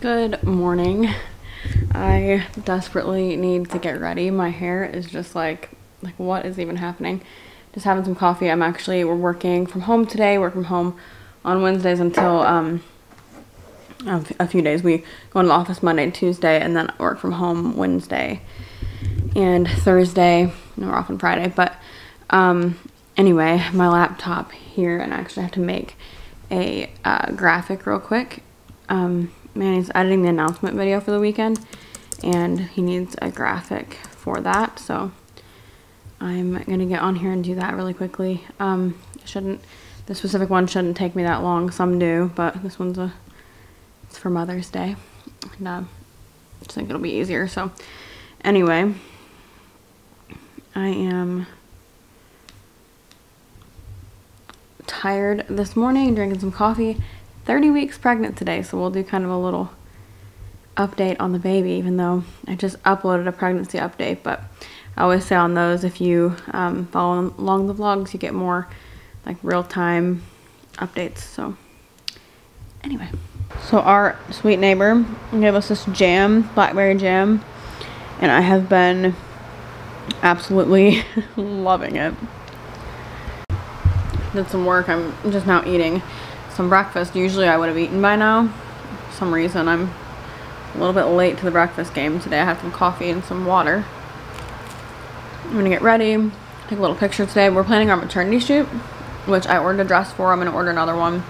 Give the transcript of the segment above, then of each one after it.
Good morning. I desperately need to get ready. My hair is just like what is even happening? Just having some coffee. We're working from home today. Work from home on Wednesdays until a few days. We go into the office Monday and Tuesday, and then work from home Wednesday and Thursday. No, we're off on Friday. But anyway, my laptop here, and I actually have to make a graphic real quick. Manny's editing the announcement video for the weekend, and he needs a graphic for that, so I'm gonna get on here and do that really quickly. This specific one shouldn't take me that long. Some do, but this one's it's for Mother's Day, and I just think it'll be easier. So anyway, I am tired this morning, drinking some coffee. 30 weeks pregnant today, so we'll do kind of a little update on the baby, even though I just uploaded a pregnancy update. But I always say on those, if you follow along the vlogs, you get more like real-time updates. So anyway, so our sweet neighbor gave us this jam, blackberry jam, and I have been absolutely loving it. Did some work. I'm just now eating some breakfast. Usually I would have eaten by now. For some reason I'm a little bit late to the breakfast game today. I had some coffee and some water. I'm gonna get ready, take a little picture today. We're planning our maternity shoot, which I ordered a dress for. I'm gonna order another one.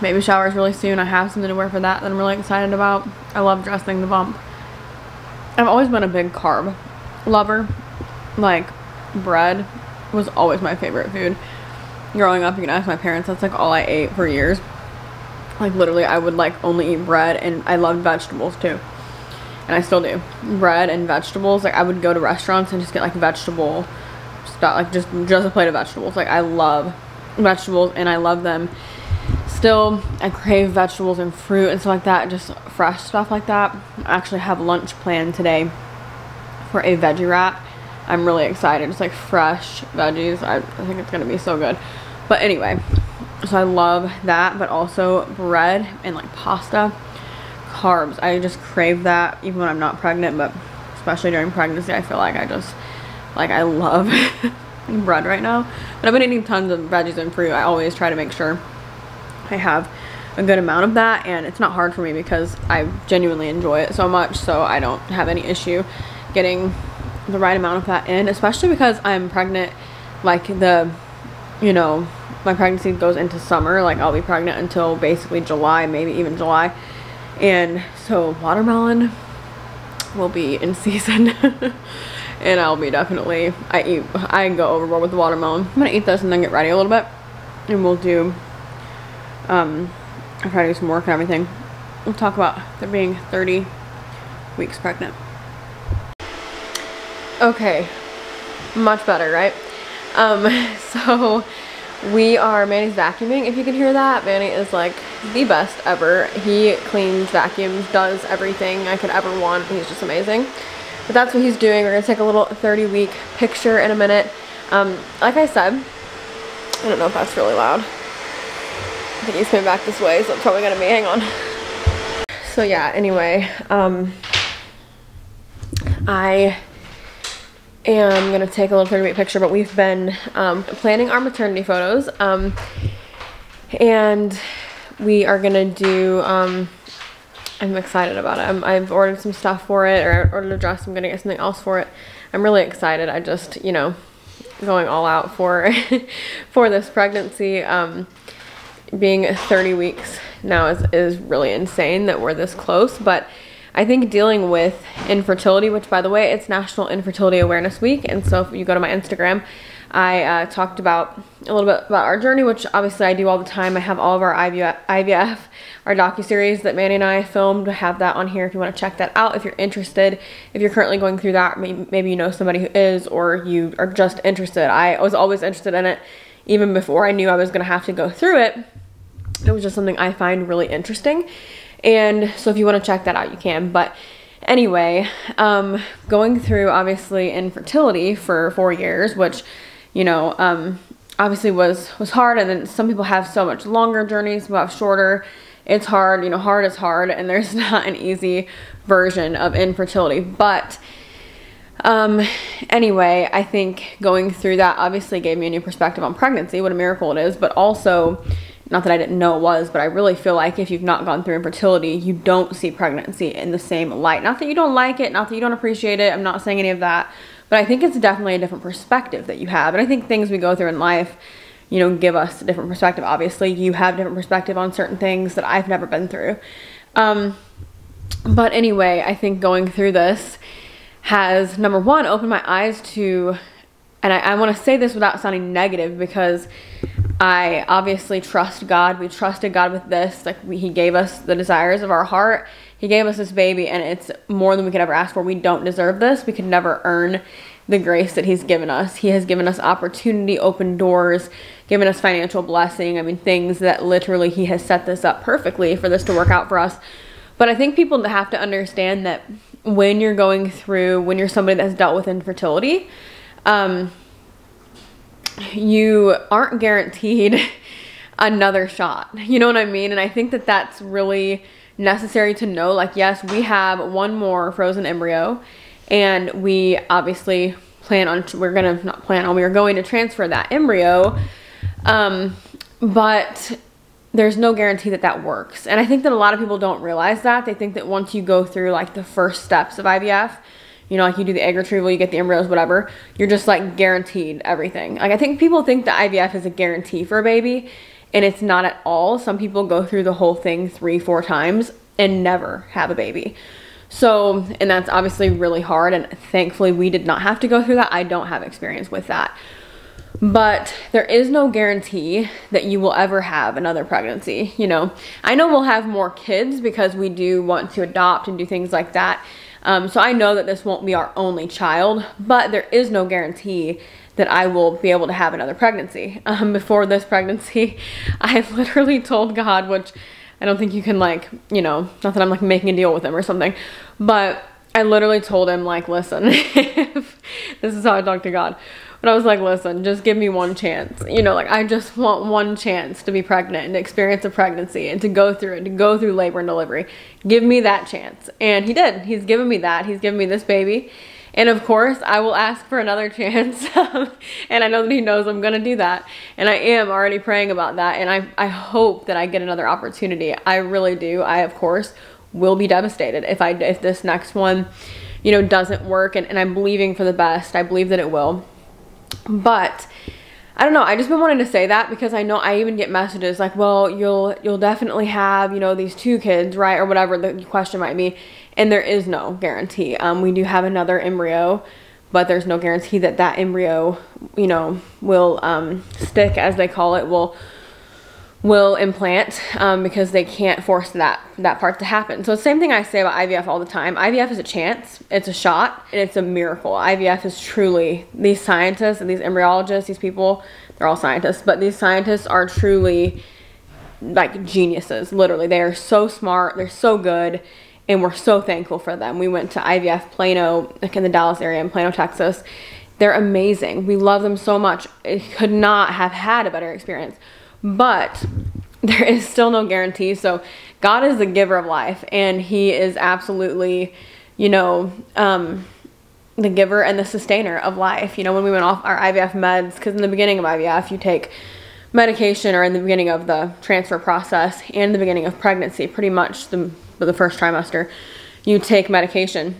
Baby shower is really soon. I have something to wear for that I'm really excited about. I love dressing the bump. I've always been a big carb lover. Like, bread was always my favorite food. Growing up, you can ask my parents, that's like all I ate for years. Like literally I would like only eat bread, and I loved vegetables too, and I still do. Bread and vegetables. Like I would go to restaurants and just get like vegetable stuff, like just a plate of vegetables. Like I love vegetables, and I love them still. I crave vegetables and fruit and stuff like that, just fresh stuff like that. I actually have lunch planned today for a veggie wrap. I'm really excited. It's like fresh veggies. I think it's gonna be so good. But anyway, so I love that, but also bread and like pasta, carbs. I just crave that even when I'm not pregnant, but especially during pregnancy, I feel like I love bread right now. But I've been eating tons of veggies and fruit. I always try to make sure I have a good amount of that, and it's not hard for me because I genuinely enjoy it so much, so I don't have any issue getting the right amount of that in, especially because I'm pregnant. Like my pregnancy goes into summer. Like I'll be pregnant until basically July, maybe even July, and so watermelon will be in season. And I'll be definitely, I go overboard with the watermelon. I'm gonna eat this and then get ready a little bit, and we'll do I'll try to do some work and everything. We'll talk about there being 30 weeks pregnant. Okay, much better, right? So Manny's vacuuming. If you can hear that, Manny is like the best ever. He cleans, vacuums, does everything I could ever want. He's just amazing. But that's what he's doing. We're gonna take a little 30-week picture in a minute. Like I said, I don't know if that's really loud. I think he's coming back this way, so it's probably gonna be, hang on. So yeah, anyway, I am gonna take a little 30-week picture, but we've been planning our maternity photos, and we are gonna do, I'm excited about it. I've ordered some stuff for it, or I ordered a dress. I'm gonna get something else for it. I'm really excited. I just, going all out for for this pregnancy. Being 30 weeks now is really insane that we're this close, but I think dealing with infertility, which by the way, it's National Infertility Awareness Week, and so if you go to my Instagram, I talked about a little bit about our journey, which obviously I do all the time. I have all of our IVF, our docuseries that Manny and I filmed. I have that on here if you want to check that out if you're interested. If you're currently going through that, maybe you know somebody who is, or you are just interested. I was always interested in it even before I knew I was going to have to go through it. It was just something I find really interesting. And so if you want to check that out, you can. But anyway, going through obviously infertility for 4 years, which, obviously was hard. And then some people have so much longer journeys, some people have shorter. it's hard, you know, hard is hard, and there's not an easy version of infertility. But anyway, I think going through that obviously gave me a new perspective on pregnancy, what a miracle it is, but also, not that I didn't know it was, but I really feel like if you've not gone through infertility, you don't see pregnancy in the same light. Not that you don't like it, not that you don't appreciate it, I'm not saying any of that, but I think it's definitely a different perspective that you have. And I think things we go through in life, you know, give us a different perspective. Obviously, you have a different perspective on certain things that I've never been through. But anyway, I think going through this has, number one, opened my eyes to, and I want to say this without sounding negative, because I obviously trust God. We trusted God with this. Like, he gave us the desires of our heart. He gave us this baby, and it's more than we could ever ask for. We don't deserve this. We could never earn the grace that he's given us. He has given us opportunity, open doors, given us financial blessing. I mean, things that literally he has set this up perfectly for this to work out for us. But I think people have to understand that when you're going through, when you're somebody that's dealt with infertility, you aren't guaranteed another shot. You know what I mean? And I think that that's really necessary to know. Like, yes, we have one more frozen embryo, and we obviously we are going to transfer that embryo, but there's no guarantee that that works. And I think that a lot of people don't realize that. They think that once you go through like the first steps of IVF, you know, like you do the egg retrieval, you get the embryos, whatever, you're just like guaranteed everything. Like, I think people think that IVF is a guarantee for a baby, and it's not at all. Some people go through the whole thing 3-4 times and never have a baby. So, and that's obviously really hard, and thankfully we did not have to go through that. I don't have experience with that. But there is no guarantee that you will ever have another pregnancy. You know, I know we'll have more kids because we do want to adopt and do things like that. So I know that this won't be our only child, but there is no guarantee that I will be able to have another pregnancy. Before this pregnancy, I literally told God, which I don't think you can, like, you know, not that I'm like making a deal with him or something, but I literally told him, like, listen, if, this is how I talk to God. But I was like, listen, just give me one chance. You know, like, I just want one chance to be pregnant and to experience a pregnancy and to go through it, to go through labor and delivery. Give me that chance. And he did. He's given me that. He's given me this baby. And of course, I will ask for another chance. And I know that he knows I'm going to do that. And I am already praying about that. And I hope that I get another opportunity. I really do. I, of course, will be devastated if this next one, you know, doesn't work. And I'm believing for the best. I believe that it will. But I don't know, I just been wanting to say that because I know I even get messages like, well, you'll definitely have, you know, these 2 kids, right? Or whatever the question might be. And there is no guarantee. We do have another embryo, but there's no guarantee that that embryo, you know, will stick, as they call it, will implant, because they can't force that part to happen. So the same thing I say about IVF all the time. IVF is a chance, it's a shot, and it's a miracle. IVF is truly, these scientists and these embryologists, these people, they're all scientists, but these scientists are truly like geniuses, literally. They are so smart, they're so good, and we're so thankful for them. We went to IVF Plano, like in the Dallas area in Plano, Texas. They're amazing. We love them so much. It could not have had a better experience. But there is still no guarantee. So God is the giver of life, and he is absolutely, you know, the giver and the sustainer of life. You know, when we went off our IVF meds, because in the beginning of IVF, you take medication, or in the beginning of the transfer process and the beginning of pregnancy, pretty much the first trimester, you take medication,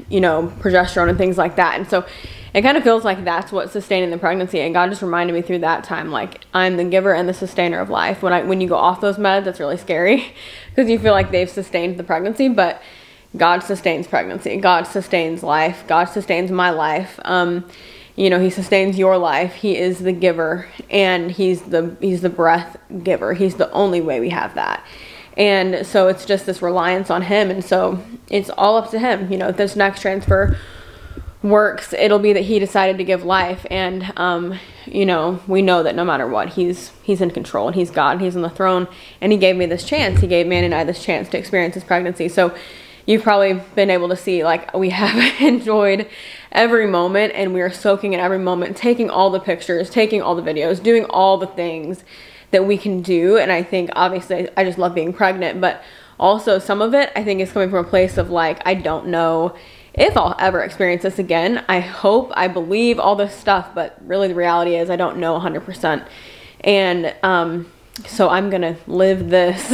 you know, progesterone and things like that. And so it kind of feels like that's what's sustaining the pregnancy. And God just reminded me through that time, like, I'm the giver and the sustainer of life. When you go off those meds, it's really scary because you feel like they've sustained the pregnancy, but God sustains pregnancy. God sustains life. God sustains my life. You know, he sustains your life. He is the giver, and he's the breath giver. He's the only way we have that. And so it's just this reliance on him. And so it's all up to him. You know, if this next transfer works, it'll be that he decided to give life. And, you know, we know that no matter what, he's in control, and he's God, and he's on the throne. And he gave me this chance. He gave Manny and I this chance to experience this pregnancy. So you've probably been able to see, like, we have enjoyed every moment, and we are soaking in every moment, taking all the pictures, taking all the videos, doing all the things that we can do. And I think obviously I just love being pregnant, but also some of it I think is coming from a place of like, I don't know if I'll ever experience this again. I hope, I believe all this stuff, but really the reality is I don't know 100%. And so I'm gonna live this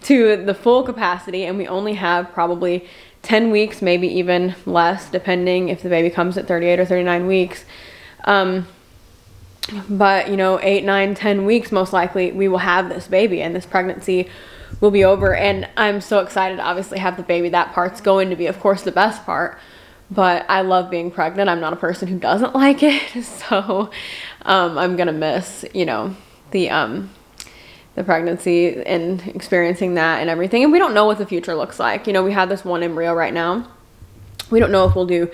to the full capacity, and we only have probably 10 weeks, maybe even less, depending if the baby comes at 38 or 39 weeks. But you know, 8, 9, 10 weeks, most likely we will have this baby and this pregnancy will be over. And I'm so excited to obviously have the baby. That part's going to be, of course, the best part. But I love being pregnant. I'm not a person who doesn't like it. So I'm gonna miss, you know, the pregnancy and experiencing that and everything. And we don't know what the future looks like. You know, we have this one embryo right now. We don't know if we'll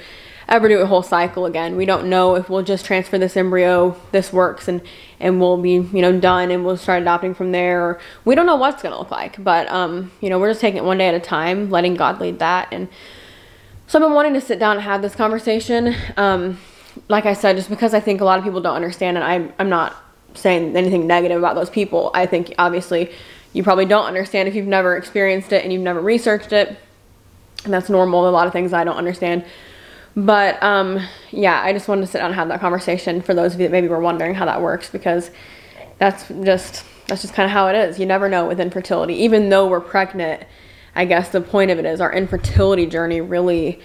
ever do a whole cycle again. We don't know if we'll just transfer this embryo, this works, and we'll be, you know, done and we'll start adopting from there. Or we don't know what's gonna look like. But you know, we're just taking it one day at a time, letting God lead that. And so I've been wanting to sit down and have this conversation. Like I said, just because I think a lot of people don't understand, and I'm not saying anything negative about those people. I think obviously you probably don't understand if you've never experienced it and you've never researched it, and that's normal. A lot of things I don't understand. But yeah, I just wanted to sit down and have that conversation for those of you that maybe were wondering how that works, because that's just kind of how it is. You never know with infertility. Even though we're pregnant, I guess the point of it is our infertility journey really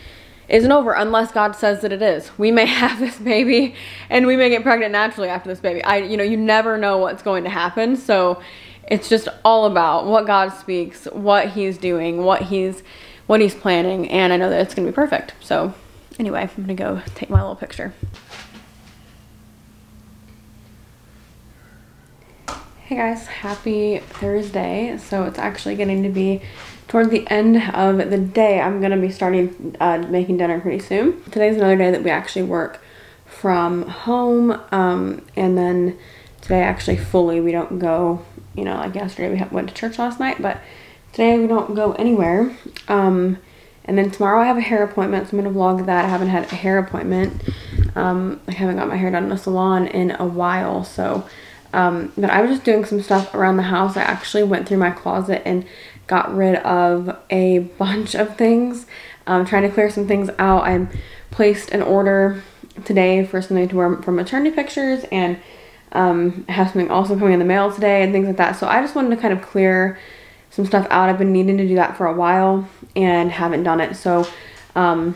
isn't over unless God says that it is. We may have this baby and we may get pregnant naturally after this baby. You know, you never know what's going to happen. So it's just all about what God speaks, what he's doing, what he's planning. And I know that it's going to be perfect. So anyway, I'm gonna go take my little picture. Hey guys, happy Thursday. So it's actually getting to be toward the end of the day. I'm gonna be starting making dinner pretty soon. Today's another day that we actually work from home, and then today actually fully we don't go, you know, like yesterday we went to church last night, but today we don't go anywhere. And then tomorrow I have a hair appointment, so I'm going to vlog that. I haven't had a hair appointment. I haven't got my hair done in a salon in a while, so, but I was just doing some stuff around the house. I actually went through my closet and got rid of a bunch of things. Trying to clear some things out. I placed an order today for something to wear for maternity pictures, and I have something also coming in the mail today and things like that. So I just wanted to kind of clear some stuff out. I've been needing to do that for a while and haven't done it. So I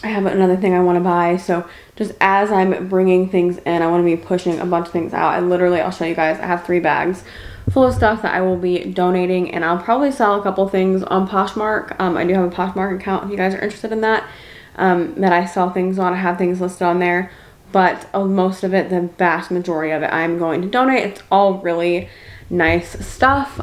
have another thing I want to buy. So just as I'm bringing things in, I want to be pushing a bunch of things out. I'll show you guys. I have 3 bags full of stuff that I will be donating, and I'll probably sell a couple things on Poshmark. I do have a Poshmark account if you guys are interested in that, that I sell things on. I have things listed on there, but most of it, the vast majority of it, I'm going to donate. It's all really nice stuff.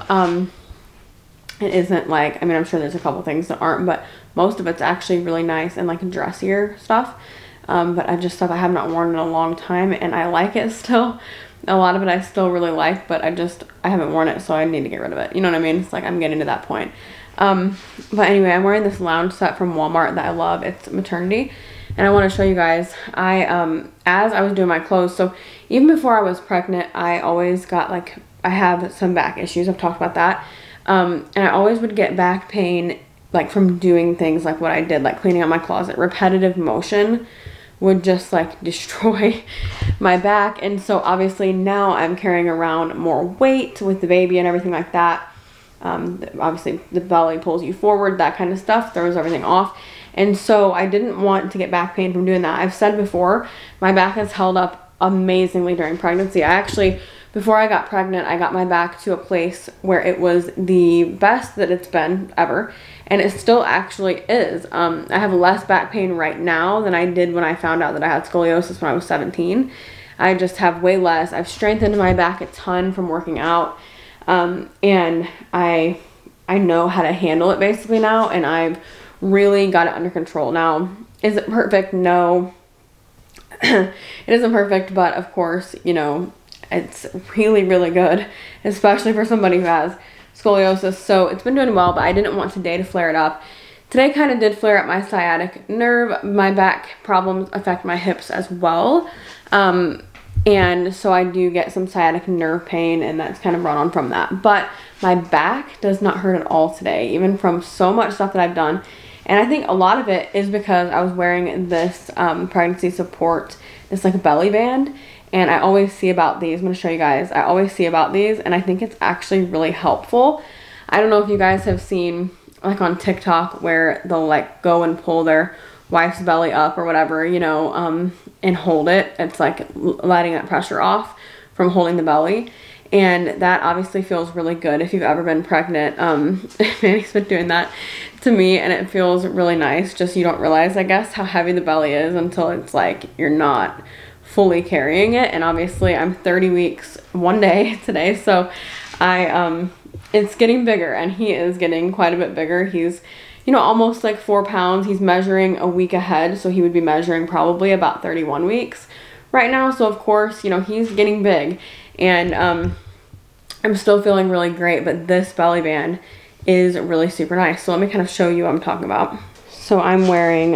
It isn't like, I mean, I'm sure there's a couple things that aren't, but most of it's actually really nice and like dressier stuff. But stuff I have not worn in a long time, and I like it still. A lot of it I still really like, but I haven't worn it, so I need to get rid of it. You know what I mean? It's like I'm getting to that point. But anyway, I'm wearing this lounge set from Walmart that I love. It's maternity, and I want to show you guys. As I was doing my clothes, so even before I was pregnant, I always got I have some back issues. I've talked about that. And I always would get back pain, like from doing things like what I did, like cleaning out my closet. Repetitive motion would just like destroy my back. And so obviously now I'm carrying around more weight with the baby and everything like that. Obviously the belly pulls you forward, that kind of stuff, throws everything off. And so I didn't want to get back pain from doing that. I've said before, my back has held up amazingly during pregnancy. Before I got pregnant, I got my back to a place where it was the best that it's been ever, and it still actually is. I have less back pain right now than I did when I found out that I had scoliosis when I was 17. I just have way less. I've strengthened my back a ton from working out, and I know how to handle it basically now, and I've really got it under control. Now, is it perfect? No. It isn't perfect, but of course, you know, it's really, really good, especially for somebody who has scoliosis. So it's been doing well, but I didn't want today to flare it up. Today kind of did flare up my sciatic nerve. My back problems affect my hips as well. And And so I do get some sciatic nerve pain, and that's kind of brought on from that. But my back does not hurt at all today, even from so much stuff that I've done. And I think a lot of it is because I was wearing this pregnancy support, this like belly band. And I always see about these. I'm going to show you guys. I always see about these, and I think it's actually really helpful. I don't know if you guys have seen like on TikTok where they'll like go and pull their wife's belly up or whatever, you know, and hold it. It's like letting that pressure off from holding the belly. And that obviously feels really good if you've ever been pregnant. Manny's been doing that to me, and it feels really nice. Just you don't realize, I guess, how heavy the belly is until it's like you're not fully carrying it. And obviously I'm 30 weeks one day today, so it's getting bigger, and he is getting quite a bit bigger. He's, you know, almost like 4 pounds. He's measuring a week ahead, so he would be measuring probably about 31 weeks right now. So of course, you know, he's getting big, and I'm still feeling really great, but this belly band is really super nice. So let me kind of show you what I'm talking about. So I'm wearing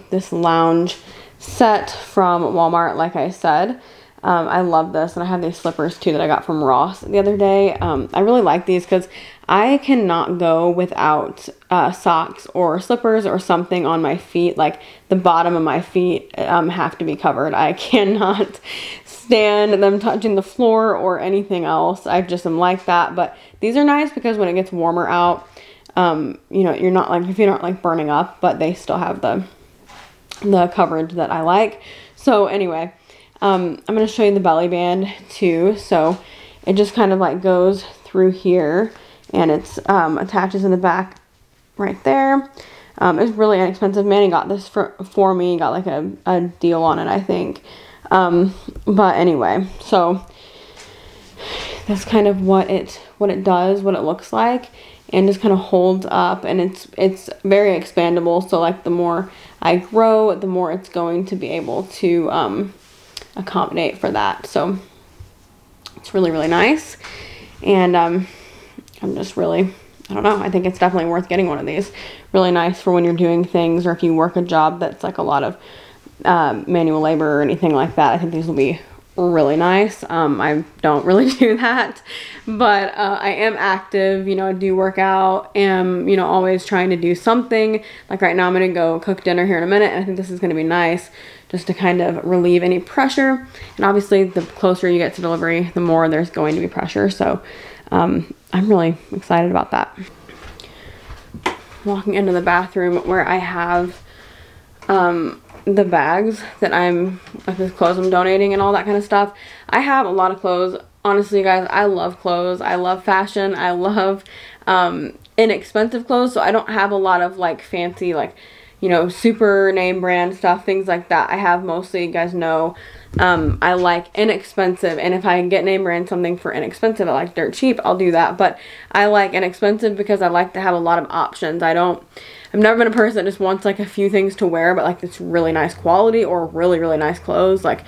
this lounge set from Walmart, like I said. I love this, and I have these slippers too that I got from Ross the other day. I really like these because I cannot go without socks or slippers or something on my feet. Like the bottom of my feet have to be covered. I cannot stand them touching the floor or anything else. I just am like that. But these are nice because when it gets warmer out, you know, you're not like, if you're not like burning up, but they still have the coverage that I like. So anyway, I'm going to show you the belly band too. So it just kind of like goes through here, and it's attaches in the back right there. It's really inexpensive. Manny got this for me. Got like a deal on it, I think. But anyway, so that's kind of what it does, what it looks like, and just kind of holds up, and it's very expandable. So like the more I grow, the more it's going to be able to accommodate for that. So it's really, really nice. And I'm just really, I don't know, I think it's definitely worth getting one of these. Really nice for when you're doing things, or if you work a job that's like a lot of manual labor or anything like that. I think these will be really nice. I don't really do that, but I am active, you know, I do work out, am, you know, always trying to do something. Like right now I'm gonna go cook dinner here in a minute, and I think this is gonna be nice just to kind of relieve any pressure. And obviously the closer you get to delivery, the more there's going to be pressure. So I'm really excited about that. Walking into the bathroom where I have the bags that like the clothes I'm donating and all that kind of stuff. I have a lot of clothes. Honestly, guys, I love clothes. I love fashion. I love inexpensive clothes. So I don't have a lot of like fancy, like, you know, super name brand stuff, things like that. I have mostly, you guys know, I like inexpensive, and if I can get name brand something for inexpensive, I like dirt cheap, I'll do that. But I like inexpensive because I like to have a lot of options. I've never been a person that just wants like a few things to wear, but like this really nice quality or really, really nice clothes, like,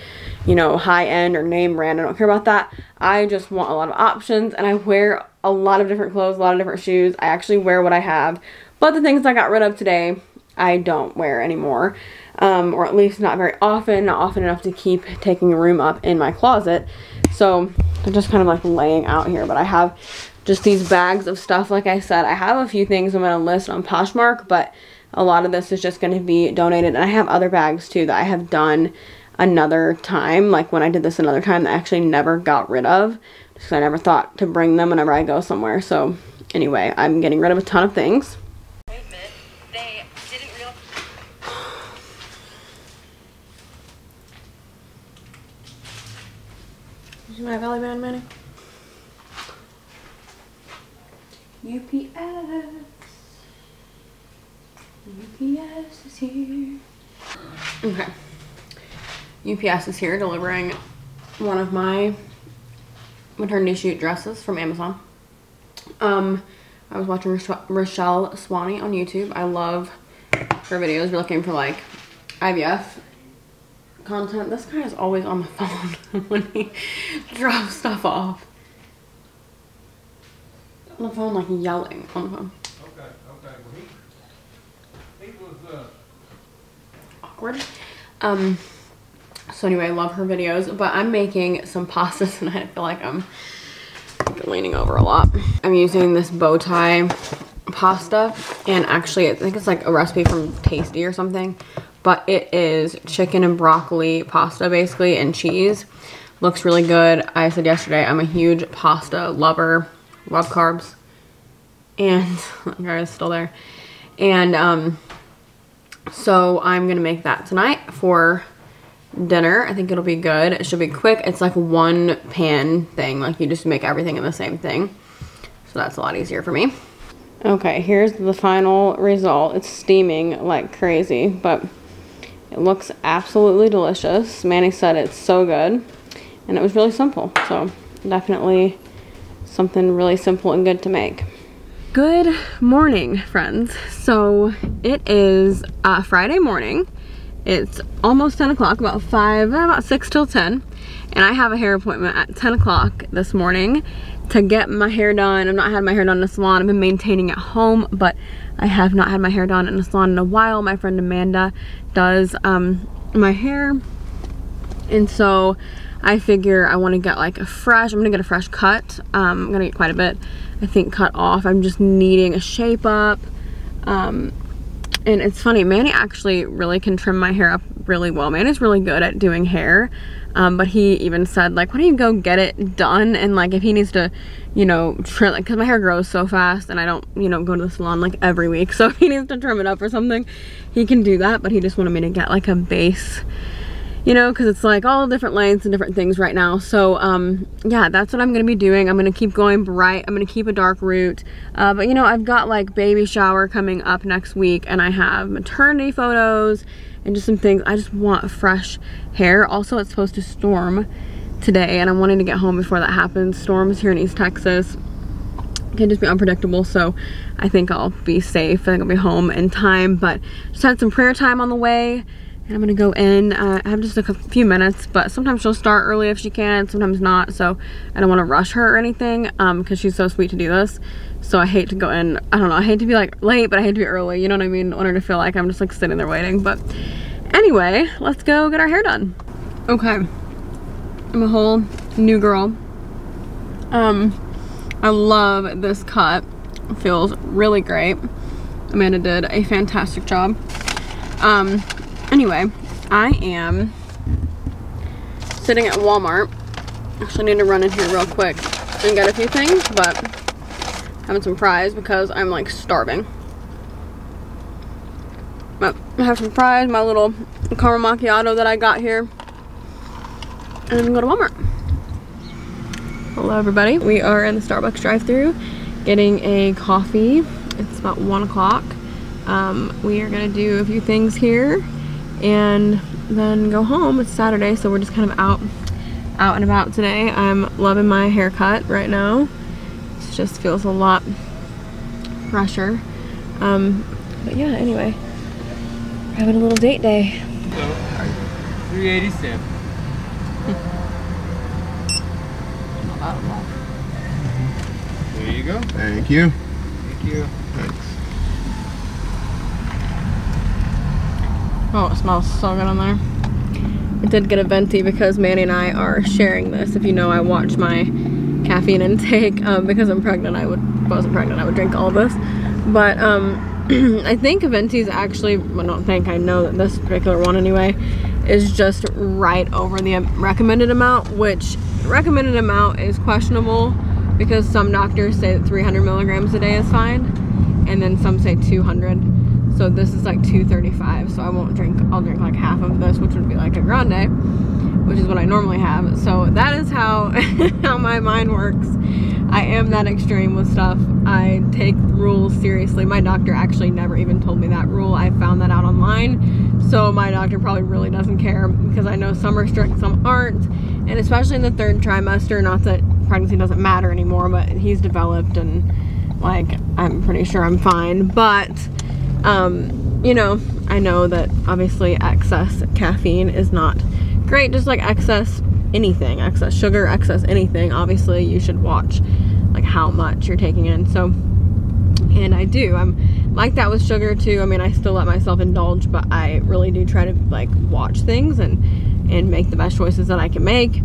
you know, high end or name brand. I don't care about that. I just want a lot of options, and I wear a lot of different clothes, a lot of different shoes. I actually wear what I have, but the things I got rid of today, I don't wear anymore, or at least not very often, not often enough to keep taking room up in my closet. So they're just kind of like laying out here, but I have just these bags of stuff. Like I said, I have a few things I'm going to list on Poshmark, but a lot of this is just going to be donated. And I have other bags too that I have done another time, like when I did this another time, that I actually never got rid of because I never thought to bring them whenever I go somewhere. So anyway, I'm getting rid of a ton of things. My belly band, Manny. UPS. UPS is here. Okay. UPS is here delivering one of my maternity shoot dresses from Amazon. I was watching Rochelle Swanee on YouTube. I love her videos. We're looking for like IVF content. This guy is always on the phone when he drops stuff off. On the phone, like yelling on the phone. Okay. Well, he was awkward. So anyway, I love her videos, but I'm making some pastas and I feel like I'm leaning over a lot. I'm using this bow tie pasta, and actually I think it's like a recipe from Tasty or something, but it is chicken and broccoli pasta basically, and cheese. Looks really good. I said yesterday I'm a huge pasta lover, love carbs, and that guy is still there. And so I'm gonna make that tonight for dinner. I think it'll be good. It should be quick. It's like one pan thing, like you just make everything in the same thing, so that's a lot easier for me. Okay, here's the final result. It's steaming like crazy, but it looks absolutely delicious. Manny said it's so good, and it was really simple, so definitely something really simple and good to make. Good morning, friends. So it is Friday morning. It's almost 10 o'clock, about 6 till 10, and I have a hair appointment at 10 o'clock this morning to get my hair done. I've not had my hair done in a salon. I've been maintaining at home, but I have not had my hair done in a salon in a while. My friend Amanda does my hair, and so I figure I want to get like I'm gonna get a fresh cut. I'm gonna get quite a bit, I think, cut off. I'm just needing a shape up. And it's funny, Manny actually really can trim my hair up really well. Manny's really good at doing hair, but he even said, like, why don't you go get it done, and like if he needs to, you know, trim, like, because my hair grows so fast and I don't, you know, go to the salon like every week, so if he needs to trim it up or something, he can do that. But he just wanted me to get like a base, you know, because it's like all different lengths and different things right now. So yeah, that's what I'm gonna be doing. I'm gonna keep going bright. I'm gonna keep a dark root, but you know, I've got like baby shower coming up next week, and I have maternity photos and just some things. I just want fresh hair. Also, it's supposed to storm today, and I'm wanting to get home before that happens. Storms here in East Texas can just be unpredictable, so I think I'll be safe. I think I'll be home in time, but just had some prayer time on the way. And I'm gonna go in. I have just a few minutes, but sometimes she'll start early if she can, sometimes not, so I don't want to rush her or anything, because she's so sweet to do this. So I hate to go in, I don't know, I hate to be like late, but I hate to be early, you know what I mean? I want her to feel like I'm just like sitting there waiting. But anyway, let's go get our hair done. Okay, I'm a whole new girl. I love this cut. It feels really great. Amanda did a fantastic job. Anyway, I am sitting at Walmart. Actually, I need to run in here real quick and get a few things, but having some fries because I'm like starving. But I have some fries, my little caramel macchiato that I got here, and I'm gonna go to Walmart. Hello everybody. We are in the Starbucks drive-thru getting a coffee. It's about 1 o'clock. We are gonna do a few things here and then go home. It's Saturday, so we're just kind of out and about today. I'm loving my haircut right now. It just feels a lot fresher. But yeah, anyway, we're having a little date day. So, 387. There you go. Thank you. Thank you. Thanks. Oh, it smells so good on there. I did get a venti because Manny and I are sharing this. If you know, I watch my caffeine intake because I'm pregnant. If I wasn't pregnant, I would drink all of this. But I think a venti is actually, well, I don't think, I know that this particular one anyway is just right over the recommended amount, which recommended amount is questionable because some doctors say that 300 milligrams a day is fine, and then some say 200. So this is like 235, so I won't drink, I'll drink like half of this, which would be like a grande, which is what I normally have. So that is how how my mind works. I am that extreme with stuff. I take rules seriously. My doctor actually never even told me that rule. I found that out online. So my doctor probably really doesn't care because I know some are strict, some aren't. And especially in the 3rd trimester, not that pregnancy doesn't matter anymore, but he's developed and like, I'm pretty sure I'm fine. But you know, I know that obviously excess caffeine is not great, just like excess anything, excess sugar, excess anything. Obviously you should watch like how much you're taking in. So, and I do, I'm like that with sugar too. I mean, I still let myself indulge, but I really do try to like watch things and and make the best choices that I can make,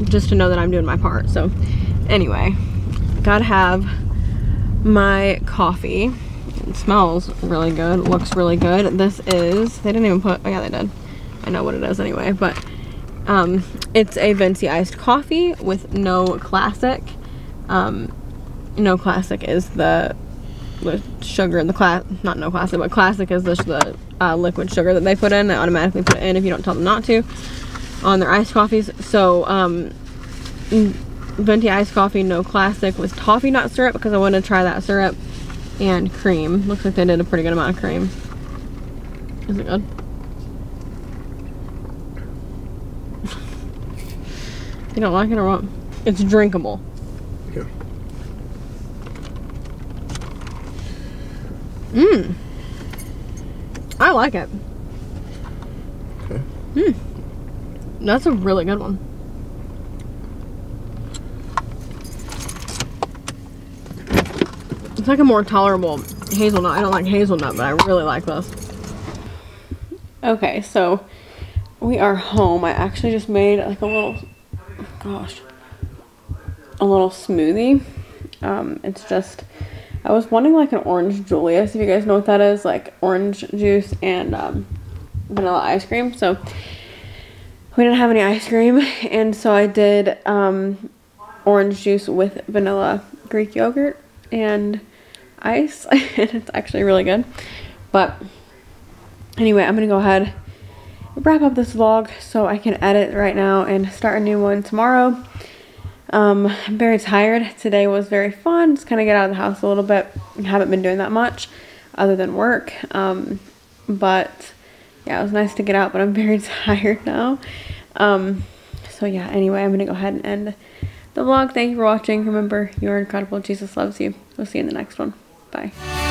just to know that I'm doing my part. So anyway, gotta have my coffee. It smells really good, looks really good. This is, they didn't even put, oh yeah, they did. I know what it is anyway, but it's a venti iced coffee with no classic. No classic is the sugar in the not no classic, but classic is the liquid sugar that they put in. They automatically put it in if you don't tell them not to on their iced coffees. So venti iced coffee, no classic, with toffee nut syrup, because I wanted to try that syrup, and cream. Looks like they did a pretty good amount of cream. Is it good? You don't like it or what? It's drinkable. Okay. I like it. Okay. That's a really good one. It's like a more tolerable hazelnut. I don't like hazelnut, but I really like this. Okay, so we are home. I actually just made like a little, a little smoothie. It's just, I was wanting like an orange Julius, if you guys know what that is, like orange juice and vanilla ice cream. So we didn't have any ice cream, and so I did orange juice with vanilla Greek yogurt and ice, and it's actually really good. But anyway, I'm gonna go ahead and wrap up this vlog so I can edit right now and start a new one tomorrow. I'm very tired. Today was very fun, just kind of get out of the house a little bit. I haven't been doing that much other than work, but yeah, it was nice to get out, but I'm very tired now. So yeah, anyway, I'm gonna go ahead and end the vlog. Thank you for watching. Remember, you're incredible. Jesus loves you. We'll see you in the next one. Bye.